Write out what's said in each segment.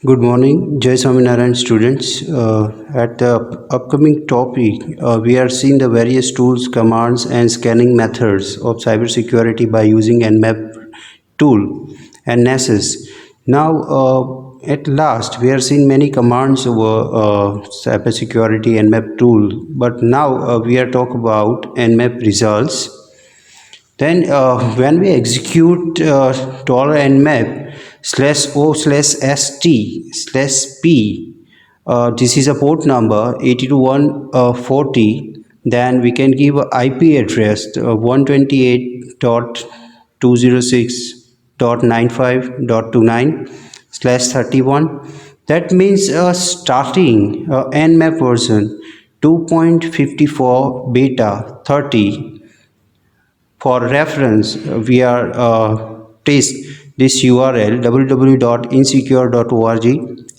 Good morning, Jai Swaminarayan students. At the upcoming topic, we are seeing the various tools, commands, and scanning methods of cybersecurity by using Nmap tool and NASes. Now, at last, we are seeing many commands over cybersecurity Nmap tool, but now we are talking about Nmap results. Then when we execute $nmap /o/st/p, this is a port number 802140, then we can give a IP address 128.206.95.29/31. That means starting nmap version 2.54 beta 30. For reference, we are paste this URL www.insecure.org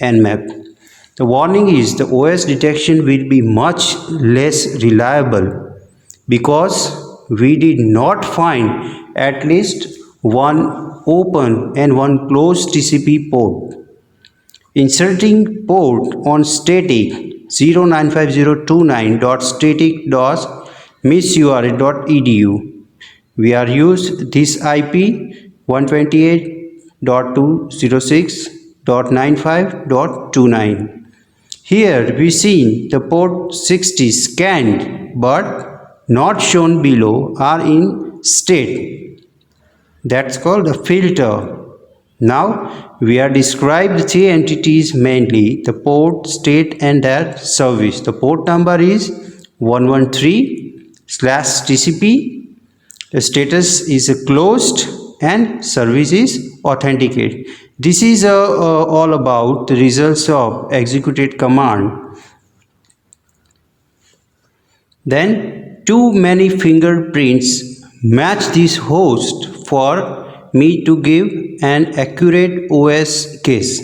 nmap. The warning is the OS detection will be much less reliable because we did not find at least one open and one closed TCP port. Inserting port on static 09502.static.missurl.edu. We are used this IP 128.206.95.29. Here we see the port 60 scanned but not shown below are in state. That's called a filter. Now we are described three entities mainly: the port, state, and their service. The port number is 113/TCP. The status is closed and service is authenticate. This is all about the results of executed command. Then too many fingerprints match this host for me to give an accurate OS guess.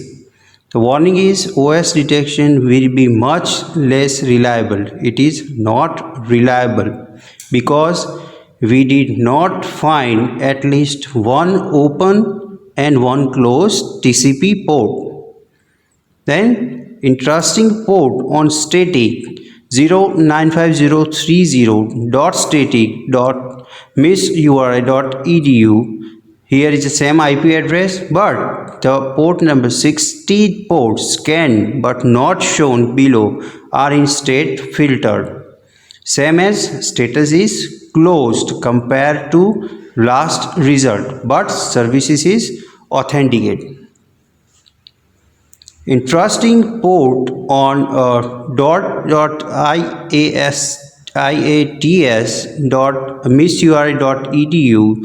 The warning is OS detection will be much less reliable. It is not reliable because we did not find at least one open and one closed TCP port. Then interesting port on static 09503.static.missurl.edu. Here is the same IP address, but the port number 60 ports scanned but not shown below are in state filtered. Same as status is closed compared to last result, but services is authenticate. Interesting port on .iats.missurl.edu.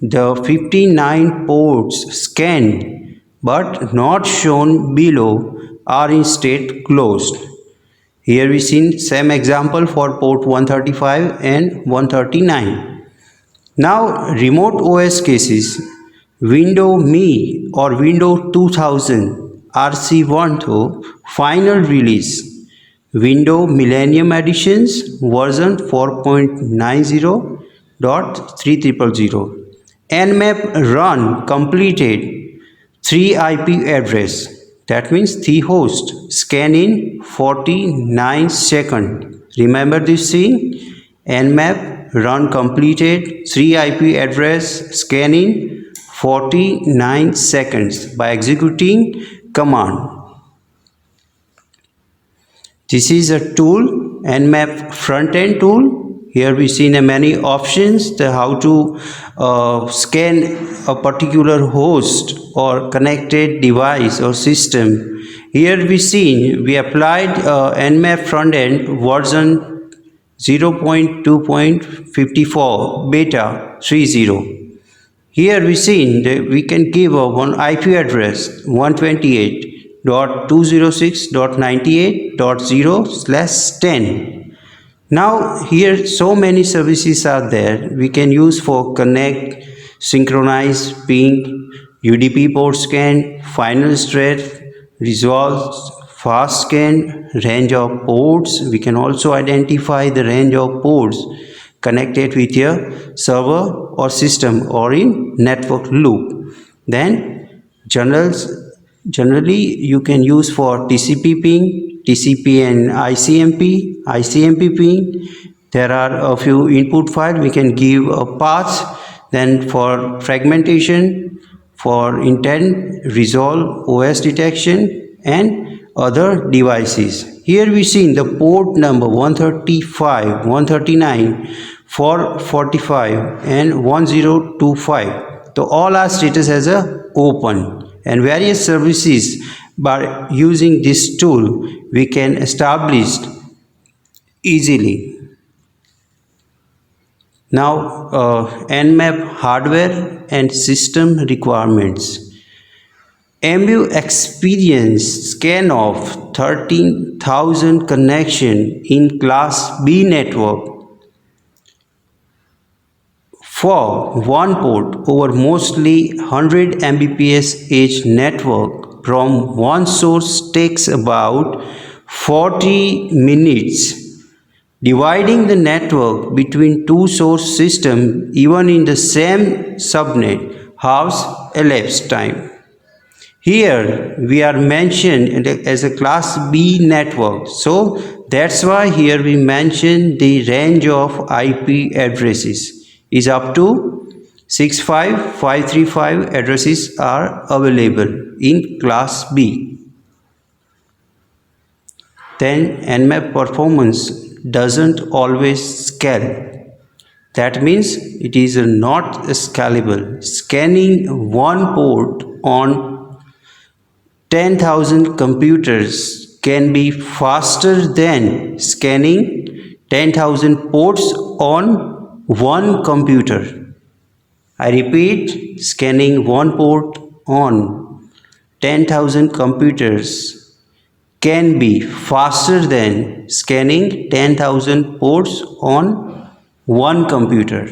The 59 ports scanned but not shown below are in state closed. Here we see same example for port 135 and 139. Now remote OS cases: Windows ME or Windows 2000 RC12 final release, Windows Millennium Editions version 4.90.3000. Nmap run completed 3 IP address, that means 3 host, scan in 49 seconds. Remember this thing? Nmap run completed 3 IP address, scan in 49 seconds by executing command. This is a tool, Nmap front-end tool. Here we see many options how to scan a particular host or connected device or system. Here we applied Nmap front-end version 0.2.54 beta 30. Here we can give one IP address 128.206.98.0/10. Now here so many services are there we can use for connect, synchronize, ping, UDP port scan, final strength, resolve, fast scan, range of ports. We can also identify the range of ports connected with your server or system or in network loop. Then general Generally, you can use for TCP ping, TCP and ICMP ping. There are a few input files. We can give a path. Then for fragmentation, for intent, resolve, OS detection, and other devices. Here we see in the port number 135, 139, 445, and 1025. So all are status as a open, and various services. By using this tool we can establish easily. Now Nmap hardware and system requirements. MU experience scan of 13,000 connection in class B network for one port over mostly 100 Mbps edge network from one source takes about 40 minutes. Dividing the network between two source systems even in the same subnet halves elapsed time. Here we are mentioned as a class B network, so that's why here we mention the range of IP addresses is up to 65535 addresses are available in class B. Then Nmap performance doesn't always scale. That means it is not scalable. Scanning one port on 10,000 computers can be faster than scanning 10,000 ports on one computer. I repeat, scanning one port on 10,000 computers can be faster than scanning 10,000 ports on one computer.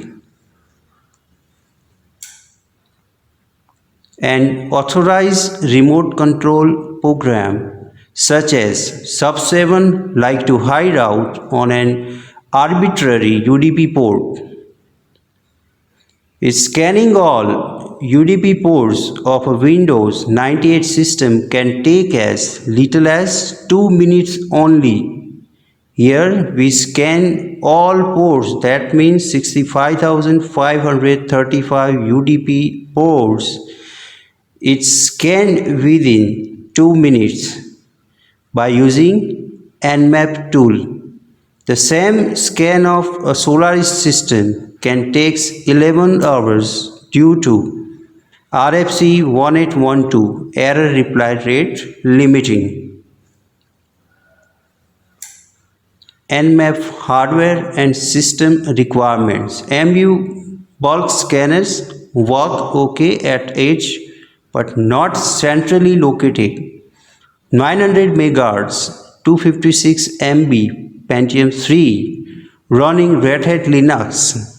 An authorized remote control program such as Sub7 like to hide out on an arbitrary UDP port. Scanning all UDP ports of a Windows 98 system can take as little as 2 minutes only. Here we scan all ports, that means 65,535 UDP ports. It's scanned within 2 minutes by using Nmap tool. The same scan of a Solaris system can take 11 hours due to RFC 1812 error reply rate limiting. Nmap hardware and system requirements. MU bulk scanners work okay at edge but not centrally located. 900 MHz, 256 MB Pentium 3 running Red Hat Linux.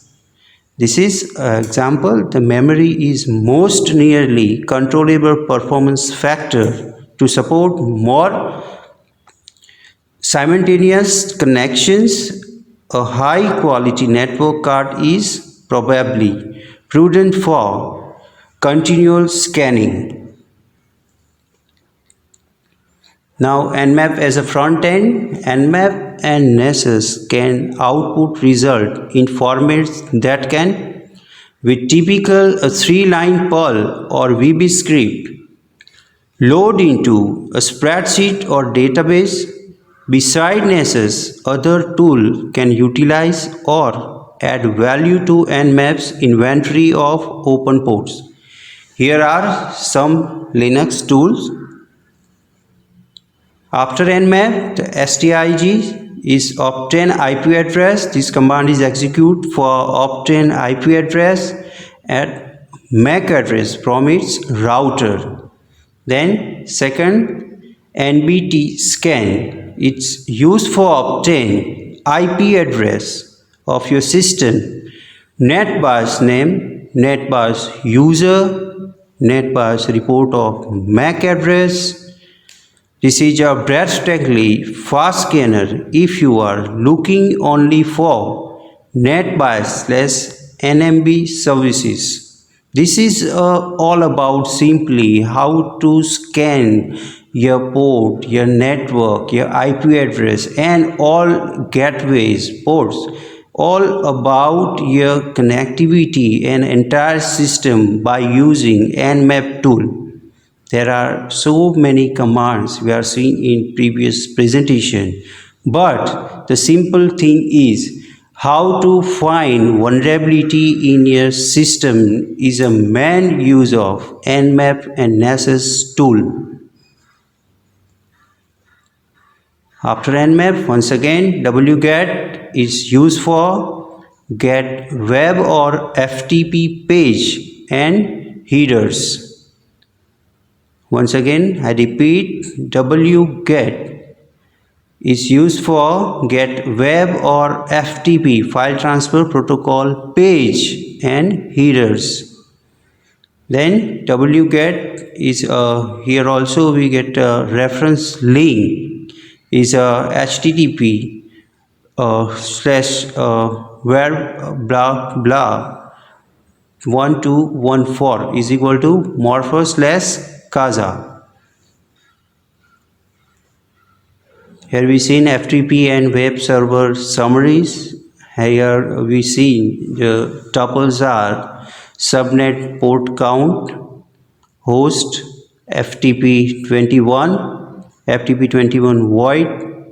This is an example. The memory is most nearly controllable performance factor to support more simultaneous connections. A high quality network card is probably prudent for continual scanning. Now Nmap as a front end. Nmap and Nessus can output result in formats that can, with typical a 3-line Perl or VB script, load into a spreadsheet or database. Beside Nessus, other tool can utilize or add value to Nmap's inventory of open ports. Here are some Linux tools. After Nmap, the STIG is obtain IP address. This command is executed for obtain IP address at MAC address from its router. Then second, NBT scan. It's used for obtain IP address of your system. NetBIOS name, NetBIOS user, NetBIOS report of MAC address. This is a breathtakingly fast scanner if you are looking only for NetBIOS/NMB services. This is all about simply how to scan your port, your network, your IP address, and all gateways, ports, all about your connectivity and entire system by using Nmap tool. There are so many commands we are seeing in previous presentation, but the simple thing is how to find vulnerability in your system is a main use of Nmap and Nessus tool. After Nmap, once again wget is used for get web or FTP page and headers. Once again, I repeat, wget is used for get web or FTP file transfer protocol page and headers. Then wget is here also we get a reference link is a HTTP slash where blah blah 1214 is equal to morpho slash kaza. Here we seen FTP and web server summaries. Here we see the tuples are subnet port count, host, FTP21, FTP21 void,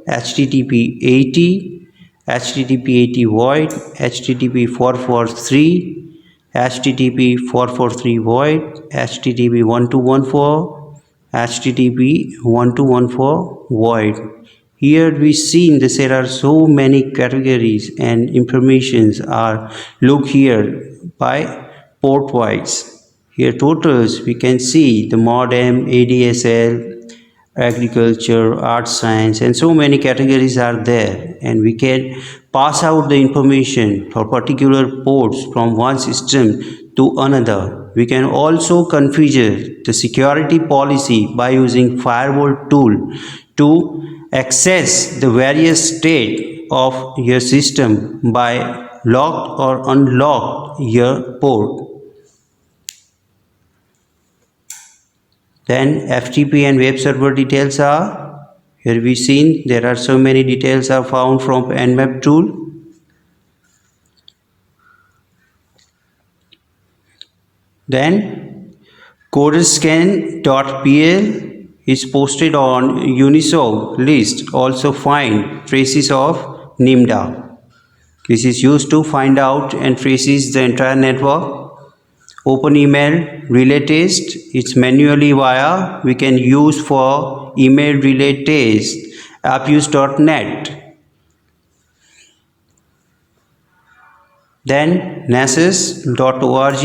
HTTP80, HTTP80 void, HTTP443, HTTP443 void, HTTP1214, HTTP1214 void. Here we see that there are so many categories and informations are look here by port wise. Here totals we can see the modem, ADSL, agriculture, art science, and so many categories are there, and we can pass out the information for particular ports from one system to another. We can also configure the security policy by using firewall tool to access the various state of your system by locked or unlocked your port. Then FTP and web server details are here we seen there are so many details are found from Nmap tool. Then codescan.pl is posted on Unisog list. Also find traces of Nimda. This is used to find out and traces the entire network. Open email relay test, it's manually via we can use for email relay test appuse.net. Then nessus.org,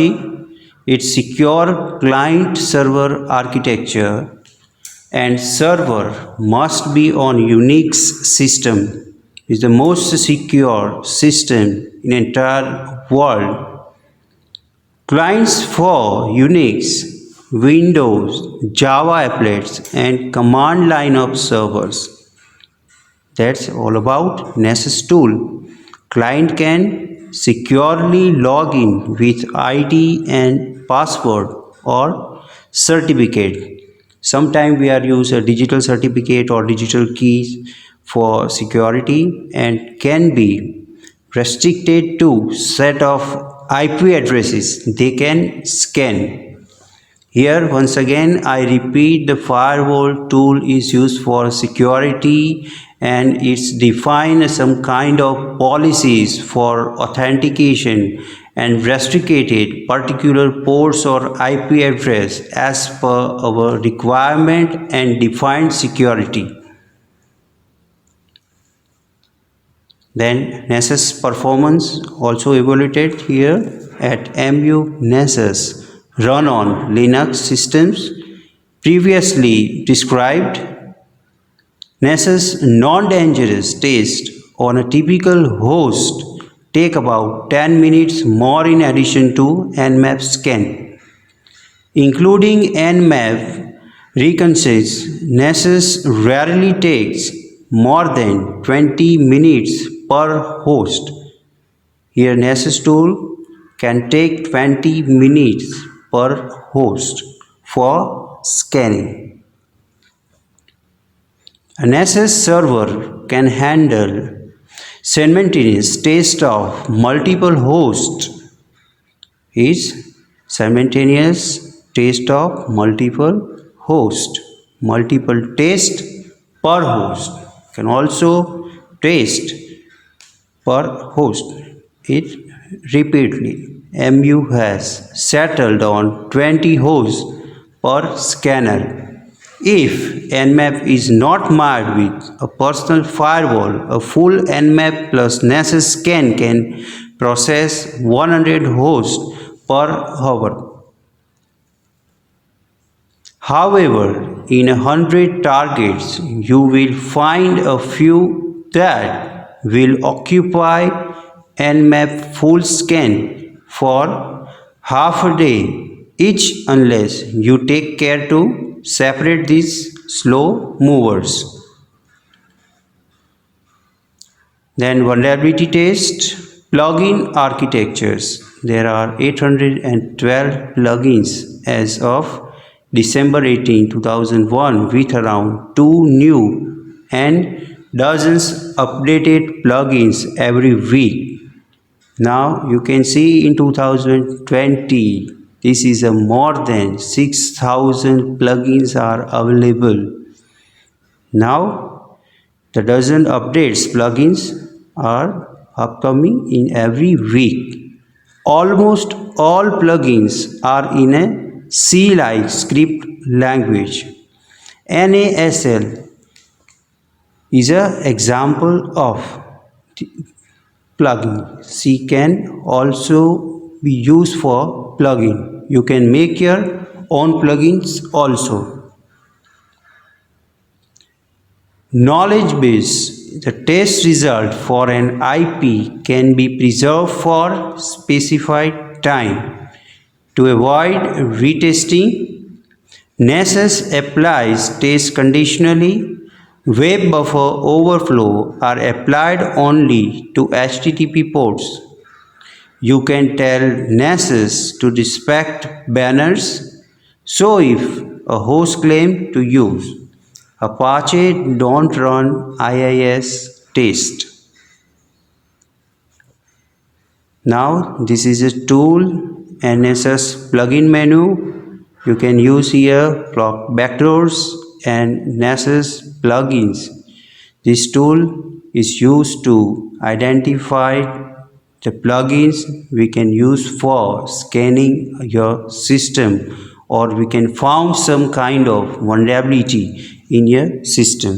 it's secure client server architecture, and server must be on Unix system. Is the most secure system in entire world. Clients for Unix, Windows, Java applets, and command line of servers. That's all about Nessus tool. Client can securely log in with ID and password or certificate. Sometimes we are use a digital certificate or digital keys for security and can be restricted to set of IP addresses they can scan. Here once again I repeat the firewall tool is used for security and it's defined some kind of policies for authentication and restricted particular ports or IP address as per our requirement and defined security. Then Nessus performance also evaluated here at MU Nessus run on Linux systems previously described. Nessus non-dangerous test on a typical host take about 10 minutes more in addition to Nmap scan. Including Nmap reconnaissance, Nessus rarely takes more than 20 minutes per host. Here Nessus tool can take 20 minutes per host for scanning. An SS server can handle simultaneous test of multiple hosts. Is simultaneous test of multiple host. Multiple test per host. Can also test per host it repeatedly. MU has settled on 20 hosts per scanner. If Nmap is not marked with a personal firewall, a full Nmap plus NASS scan can process 100 hosts per hour. However, in 100 targets, you will find a few that will occupy Nmap full scan for half a day each unless you take care to separate these slow movers. Then vulnerability test, plugin architectures. There are 812 plugins as of December 18, 2001 with around 2 new and dozens updated plugins every week. Now you can see in 2020 this is a more than 6,000 plugins are available. Now the dozen updates plugins are upcoming in every week. Almost all plugins are in a C-like script language. NASL is an example of plugin. C can also be used for plugin. You can make your own plugins also. Knowledge base. The test result for an IP can be preserved for specified time. To avoid retesting, NASS applies test conditionally. Web buffer overflow are applied only to HTTP ports. You can tell NASS to respect banners. So if a host claims to use Apache, don't run IIS test. Now this is a tool NSS plugin menu. You can use here backdoors and NASS plugins. This tool is used to identify the plugins we can use for scanning your system, or we can find some kind of vulnerability in your system.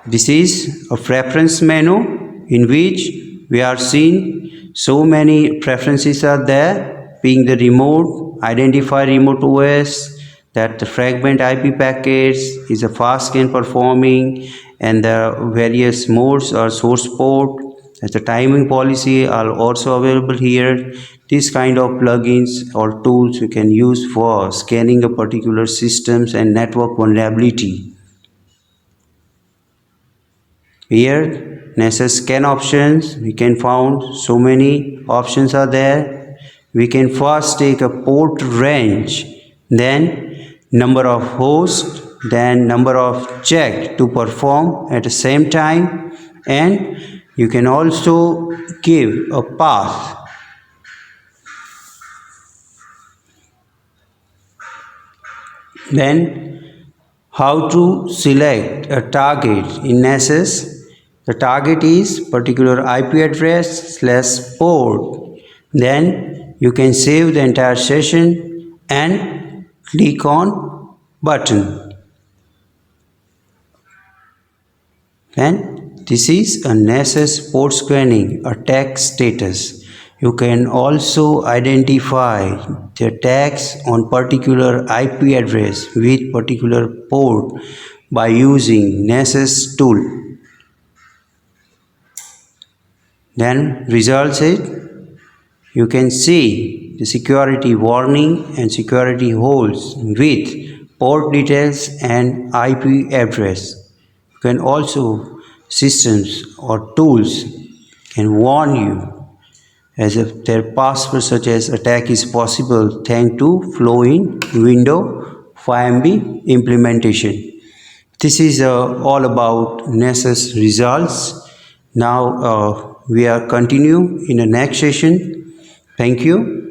This is a preference menu in which we are seeing so many preferences are there, being the remote, identify remote OS, that the fragment IP packets is a fast scan performing, and the various modes or source port, as the timing policy are also available here. This kind of plugins or tools you can use for scanning a particular systems and network vulnerability. Here NASS scan options, we can find so many options are there. We can first take a port range, then number of hosts, then number of check to perform at the same time, and you can also give a path. Then how to select a target in NASS. The target is particular IP address / port. Then you can save the entire session and click on button. Then this is a NASS port scanning attack status. You can also identify the attacks on particular IP address with particular port by using NASS tool. Then results it, you can see the security warning and security holes with port details and IP address. You can also systems or tools can warn you as if their password such as attack is possible thanks to flow in window 5MB implementation. This is all about Nessus results. Now we are continue in the next session. Thank you.